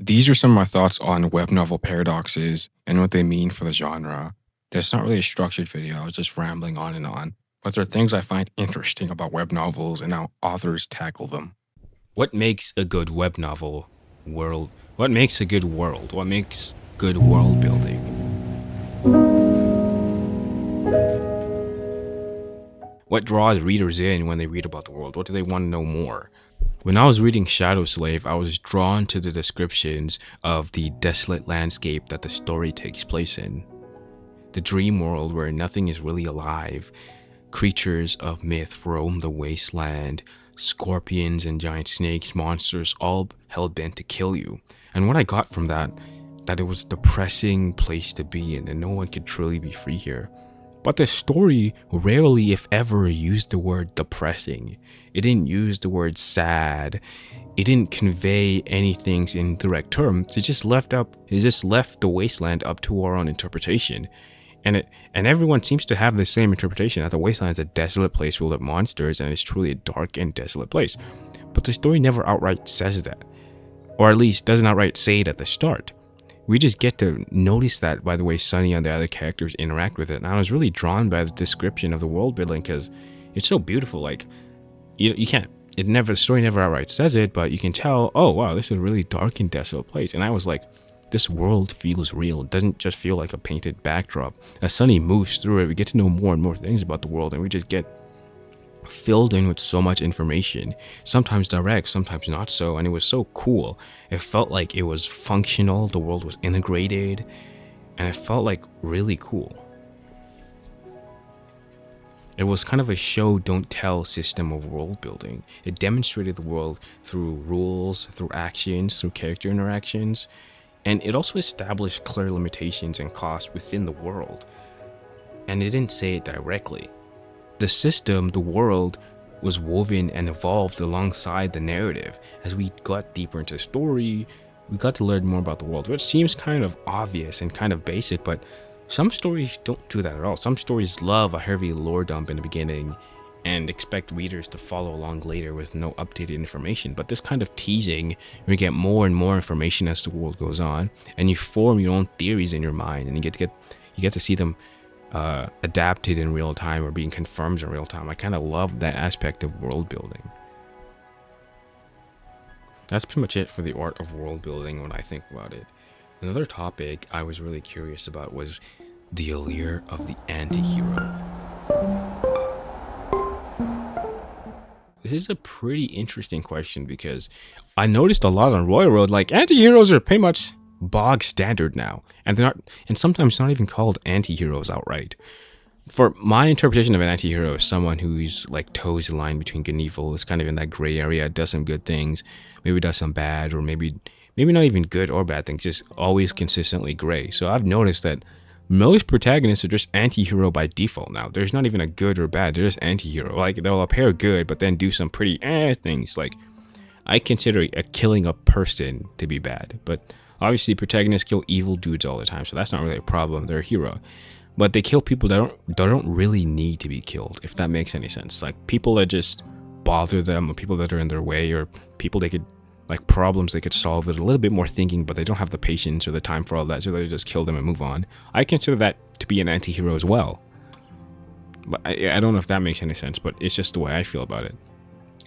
These are some of my thoughts on web novel paradoxes and what they mean for the genre. There's not really a structured video, I was just rambling on and on, but there are things I find interesting about web novels and how authors tackle them. What makes a good web novel world? What makes a good world? What makes good world building? What draws readers in when they read about the world? What do they want to know more? When I was reading Shadow Slave, I was drawn to the descriptions of the desolate landscape that the story takes place in. The dream world where nothing is really alive. Creatures of myth roam the wasteland. Scorpions and giant snakes, monsters, all hell-bent to kill you. And what I got from that it was a depressing place to be in and no one could truly be free here. But the story rarely, if ever, used the word depressing. It didn't use the word sad. It didn't convey anything in direct terms. It just left the wasteland up to our own interpretation. And everyone seems to have the same interpretation, that the wasteland is a desolate place full of monsters and it's truly a dark and desolate place. But the story never outright says that. Or at least doesn't outright say it at the start. We just get to notice that by the way Sunny and the other characters interact with it. And I was really drawn by the description of the world building because it's so beautiful. Like, you can't, the story never outright says it, but you can tell, oh wow, this is a really dark and desolate place. And I was like, this world feels real. It doesn't just feel like a painted backdrop. As Sunny moves through it, we get to know more and more things about the world, and we just get filled in with so much information, sometimes direct, sometimes not so, and it was so cool. It felt like it was functional, the world was integrated, and it felt like really cool. It was kind of a show don't tell system of world building. It demonstrated the world through rules, through actions, through character interactions, and it also established clear limitations and costs within the world. And it didn't say it directly. The system, the world, was woven and evolved alongside the narrative. As we got deeper into the story, we got to learn more about the world, which seems kind of obvious and kind of basic, but some stories don't do that at all. Some stories love a heavy lore dump in the beginning and expect readers to follow along later with no updated information. But this kind of teasing, we get more and more information as the world goes on, and you form your own theories in your mind, and you get to see them adapted in real time or being confirmed in real time. I kind of love that aspect of world building. That's pretty much it for the art of world building when I think about it. Another topic I was really curious about was the allure of the anti-hero. This is a pretty interesting question because I noticed a lot on Royalroad, like anti-heroes are pretty much bog standard now, and they're not, and sometimes not even called anti-heroes outright. For my interpretation of an anti-hero is someone who's like toes the line between good and evil, is kind of in that gray area, does some good things, maybe does some bad, or maybe not even good or bad things, just always consistently gray. So I've noticed that most protagonists are just anti-hero by default now. There's not even a good or bad, they're just anti-hero. Like, they'll appear good, but then do some pretty things. Like, I consider killing a person to be bad, but obviously protagonists kill evil dudes all the time, so that's not really a problem. They're a hero. But they kill people that don't really need to be killed, if that makes any sense. Like, people that just bother them, or people that are in their way, or people they could, like, problems they could solve with a little bit more thinking, but they don't have the patience or the time for all that, so they just kill them and move on. I consider that to be an anti-hero as well. But I don't know if that makes any sense, but it's just the way I feel about it.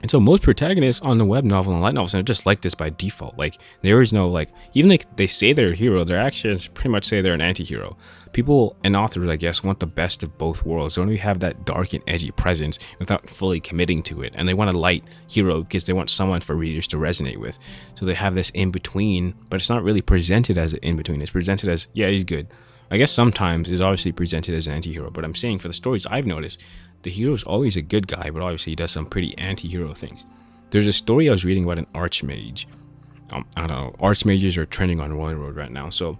And so most protagonists on the web novel and light novels are just like this by default. Like, there is no, like, even like they say they're a hero, their actions pretty much say they're an anti-hero. People and authors, I guess, want the best of both worlds. They only have that dark and edgy presence without fully committing to it. And they want a light hero because they want someone for readers to resonate with. So they have this in-between, but it's not really presented as an in-between. It's presented as, yeah, he's good. I guess sometimes it's obviously presented as an anti-hero, but I'm saying for the stories I've noticed, the hero's always a good guy, but obviously he does some pretty anti-hero things. There's a story I was reading about an Archmage. I don't know, Archmages are trending on Royalroad right now. So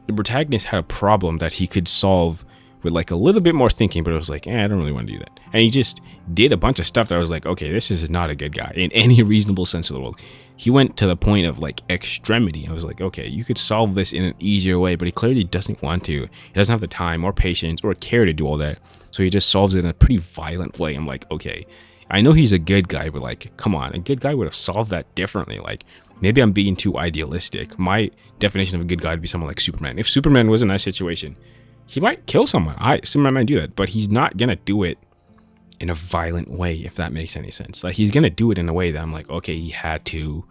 the protagonist had a problem that he could solve with like a little bit more thinking, but it was like, I don't really want to do that. And he just did a bunch of stuff that I was like, okay, this is not a good guy in any reasonable sense of the world. He went to the point of like extremity. I was like, okay, you could solve this in an easier way, but he clearly doesn't want to. He doesn't have the time or patience or care to do all that. So he just solves it in a pretty violent way. I'm like, okay, I know he's a good guy, but like, come on, a good guy would have solved that differently. Like, maybe I'm being too idealistic. My definition of a good guy would be someone like Superman. If Superman was in that situation, he might kill someone. Superman might do that, but he's not gonna do it in a violent way, if that makes any sense. Like, he's gonna do it in a way that I'm like, okay, he had to,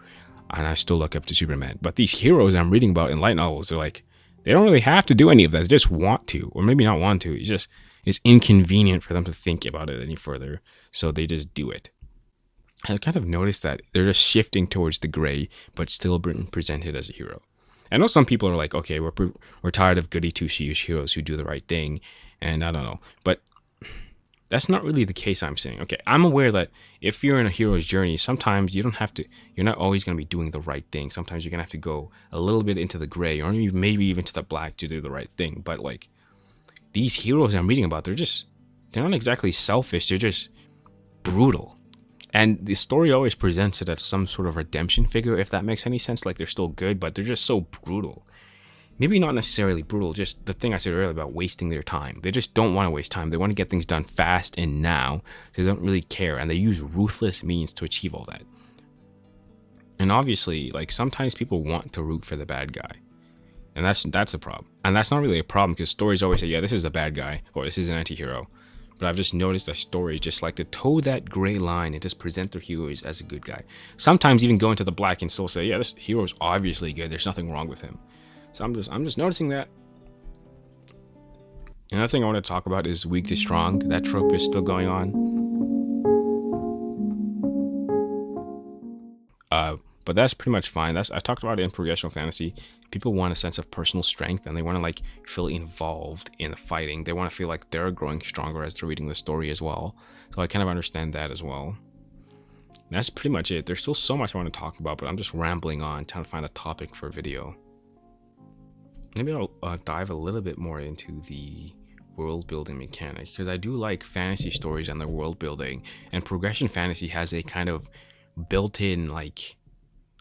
and I still look up to Superman. But these heroes I'm reading about in light novels, they're like, they don't really have to do any of that. They just want to, or maybe not want to. It's inconvenient for them to think about it any further, so they just do it. I kind of noticed that they're just shifting towards the gray, but still being presented as a hero. I know some people are like, okay, we're tired of goody two-shoes heroes who do the right thing, and I don't know, but that's not really the case I'm saying. Okay, I'm aware that if you're in a hero's journey, sometimes you're not always going to be doing the right thing. Sometimes you're going to have to go a little bit into the gray, or maybe even to the black to do the right thing. But like, these heroes I'm reading about, they're not exactly selfish, they're just brutal. And the story always presents it as some sort of redemption figure, if that makes any sense. Like, they're still good, but they're just so brutal. Maybe not necessarily brutal, just the thing I said earlier about wasting their time. They just don't want to waste time. They want to get things done fast and now, so they don't really care, and they use ruthless means to achieve all that. And obviously, like, sometimes people want to root for the bad guy, and that's a problem. And that's not really a problem, because stories always say, yeah, this is a bad guy, or this is an anti-hero. But I've just noticed that stories just like to toe that gray line and just present their heroes as a good guy. Sometimes even go into the black and still say, yeah, this hero is obviously good, there's nothing wrong with him. So I'm just noticing that. Another thing I want to talk about is weak to strong. That trope is still going on. But that's pretty much fine. I talked about it in progressional fantasy. People want a sense of personal strength, and they want to like feel involved in the fighting. They want to feel like they're growing stronger as they're reading the story as well. So I kind of understand that as well. That's pretty much it. There's still so much I want to talk about, but I'm just rambling on, trying to find a topic for a video. Maybe I'll dive a little bit more into the world building mechanic, because I do like fantasy stories and their world building, and progression fantasy has a kind of built-in like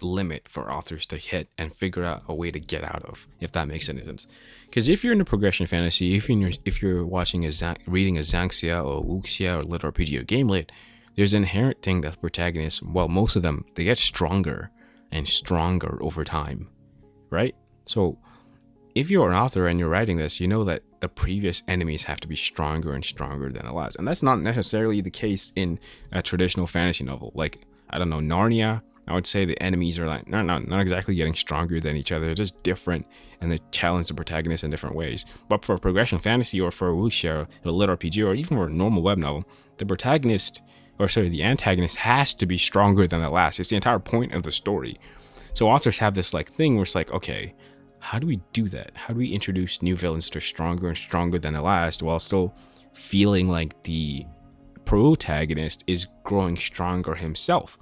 limit for authors to hit and figure out a way to get out of, if that makes any sense. Because if you're into progression fantasy, if you're watching reading a Xanxia or Wuxia or Lit RPG or Gamelit, there's an inherent thing that protagonists, well, most of them, they get stronger and stronger over time, right? So if you're an author and you're writing this, you know that the previous enemies have to be stronger and stronger than the last. And that's not necessarily the case in a traditional fantasy novel. Like, I don't know, Narnia, I would say the enemies are like not exactly getting stronger than each other. They're just different, and they challenge the protagonist in different ways. But for progression fantasy, or for wuxia, or lit RPG, or even for a normal web novel, the antagonist has to be stronger than the last. It's the entire point of the story. So authors have this like thing where it's like, okay, how do we do that? How do we introduce new villains that are stronger and stronger than the last, while still feeling like the protagonist is growing stronger himself?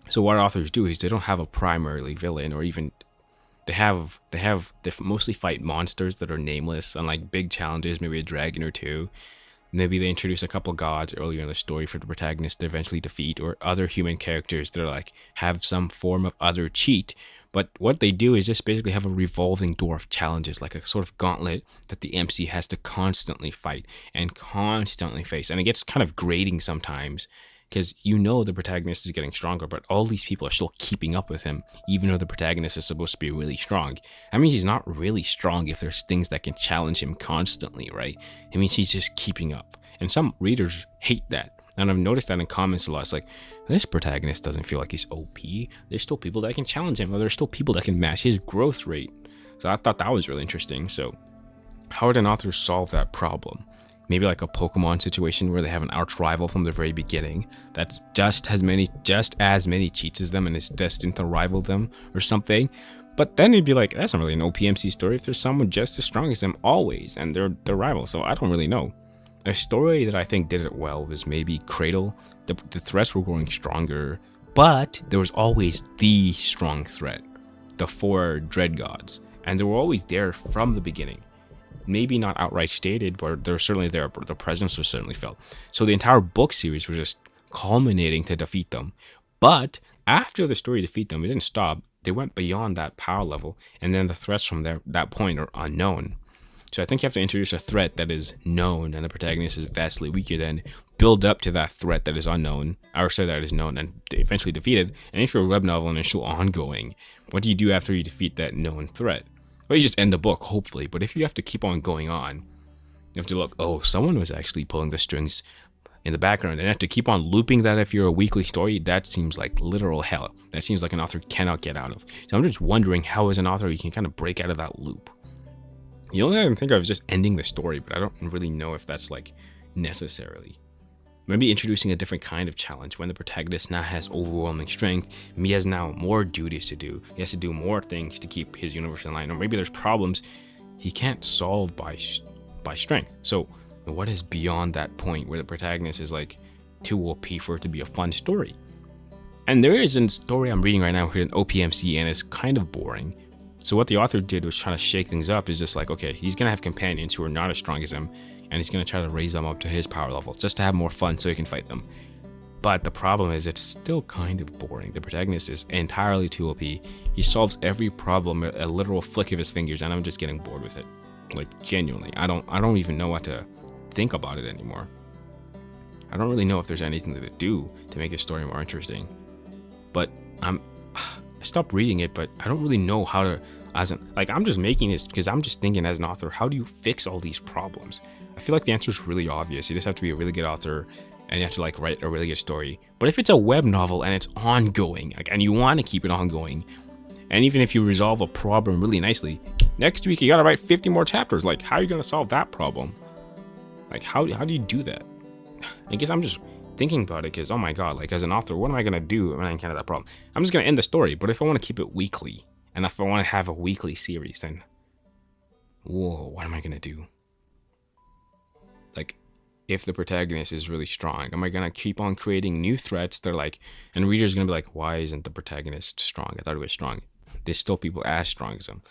So what authors do is they don't have a primarily villain, or even they mostly fight monsters that are nameless on like big challenges, maybe a dragon or two. Maybe they introduce a couple gods earlier in the story for the protagonist to eventually defeat, or other human characters that are like have some form of other cheat. But what they do is just basically have a revolving door of challenges, like a sort of gauntlet that the MC has to constantly fight and constantly face. And it gets kind of grating sometimes, because you know the protagonist is getting stronger, but all these people are still keeping up with him, even though the protagonist is supposed to be really strong. I mean, he's not really strong if there's things that can challenge him constantly, right? It means he's just keeping up. And some readers hate that. And I've noticed that in comments a lot. It's like, this protagonist doesn't feel like he's OP. There's still people that can challenge him, or there's still people that can match his growth rate. So I thought that was really interesting. So how would an author solve that problem? Maybe like a Pokemon situation where they have an arch rival from the very beginning that's just as many cheats as them and is destined to rival them or something. But then you'd be like, that's not really an OPMC story if there's someone just as strong as them always and they're rivals. So I don't really know. A story that I think did it well was maybe Cradle. The threats were growing stronger, but there was always the strong threat, the 4 dread gods, and they were always there from the beginning. Maybe not outright stated, but they're certainly there. But the presence was certainly felt. So the entire book series was just culminating to defeat them. But after the story defeat them, it didn't stop. They went beyond that power level, and then the threats from that point are unknown. So I think you have to introduce a threat that is known and the protagonist is vastly weaker than, build up to that threat that is unknown, or so that is known and eventually defeated. And if you're a web novel and it's still ongoing, what do you do after you defeat that known threat? Well, you just end the book, hopefully. But if you have to keep on going on, you have to look, oh, someone was actually pulling the strings in the background, and have to keep on looping that if you're a weekly story. That seems like literal hell. That seems like an author cannot get out of. So I'm just wondering how, as an author, you can kind of break out of that loop. The only thing I can think of is just ending the story, but I don't really know if that's like necessarily. Maybe introducing a different kind of challenge when the protagonist now has overwhelming strength. He has now more duties to do. He has to do more things to keep his universe in line. Or maybe there's problems he can't solve by strength. So what is beyond that point where the protagonist is like too OP for it to be a fun story? And there is a story I'm reading right now here in OPMC, and it's kind of boring. So what the author did was trying to shake things up. Is just like, okay, he's gonna have companions who are not as strong as him, and he's gonna try to raise them up to his power level just to have more fun so he can fight them. But the problem is it's still kind of boring. The protagonist is entirely too OP. He solves every problem a literal flick of his fingers, and I'm just getting bored with it. Like, genuinely, I don't even know what to think about it anymore. I don't really know if there's anything to do to make the story more interesting. But I stopped reading it, but I don't really know how to, I'm just making this because I'm just thinking as an author, how do you fix all these problems? I feel like the answer is really obvious. You just have to be a really good author, and you have to like write a really good story. But if it's a web novel and it's ongoing, and you want to keep it ongoing, and even if you resolve a problem really nicely, next week you gotta write 50 more chapters. Like, how are you gonna solve that problem? Like, how do you do that? I guess I'm just thinking about it because, oh my god, like, as an author, what am I gonna do when I encounter that problem? I'm just gonna end the story. But if I want to keep it weekly, and if I want to have a weekly series, then whoa, what am I gonna do? Like, if the protagonist is really strong, am I gonna keep on creating new threats? They're like, and readers are gonna be like, why isn't the protagonist strong? I thought he was strong. There's still people as strong as him.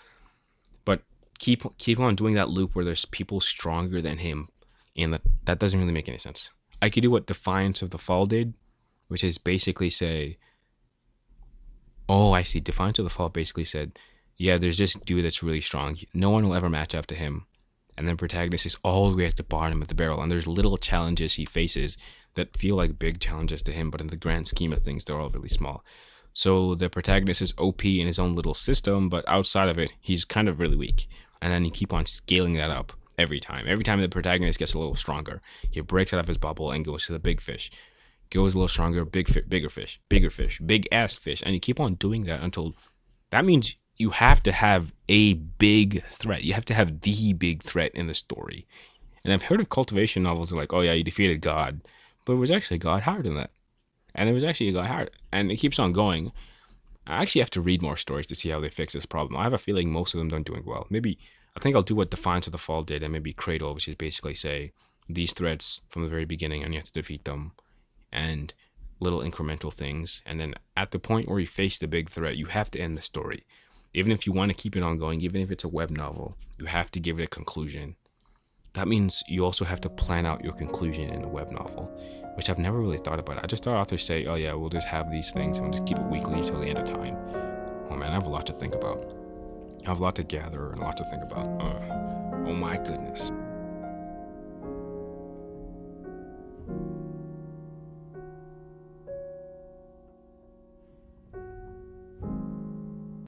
But keep on doing that loop where there's people stronger than him, and that doesn't really make any sense. I could do what Defiance of the Fall did, which is basically say, oh, I see. Defiance of the Fall basically said, yeah, there's this dude that's really strong. No one will ever match up to him. And then protagonist is all the way at the bottom of the barrel, and there's little challenges he faces that feel like big challenges to him, but in the grand scheme of things, they're all really small. So the protagonist is OP in his own little system, but outside of it, he's kind of really weak. And then you keep on scaling that up every time. Every time the protagonist gets a little stronger, he breaks out of his bubble and goes to the big fish. Goes a little stronger, bigger fish, big ass fish. And you keep on doing that until that means you have to have a big threat. You have to have the big threat in the story. And I've heard of cultivation novels that are like, oh yeah, you defeated God. But it was actually a God higher than that. And there was actually a God higher. And it keeps on going. I actually have to read more stories to see how they fix this problem. I have a feeling most of them don't doing well. Maybe, I think I'll do what Defiance of the Fall did, and maybe Cradle, which is basically say these threats from the very beginning and you have to defeat them. And little incremental things. And then at the point where you face the big threat, you have to end the story. Even if you want to keep it ongoing, even if it's a web novel, you have to give it a conclusion. That means you also have to plan out your conclusion in a web novel, which I've never really thought about. I just thought authors say, oh yeah, we'll just have these things and we'll just keep it weekly until the end of time. Oh man, I have a lot to think about. I have a lot to gather and a lot to think about. Oh my goodness.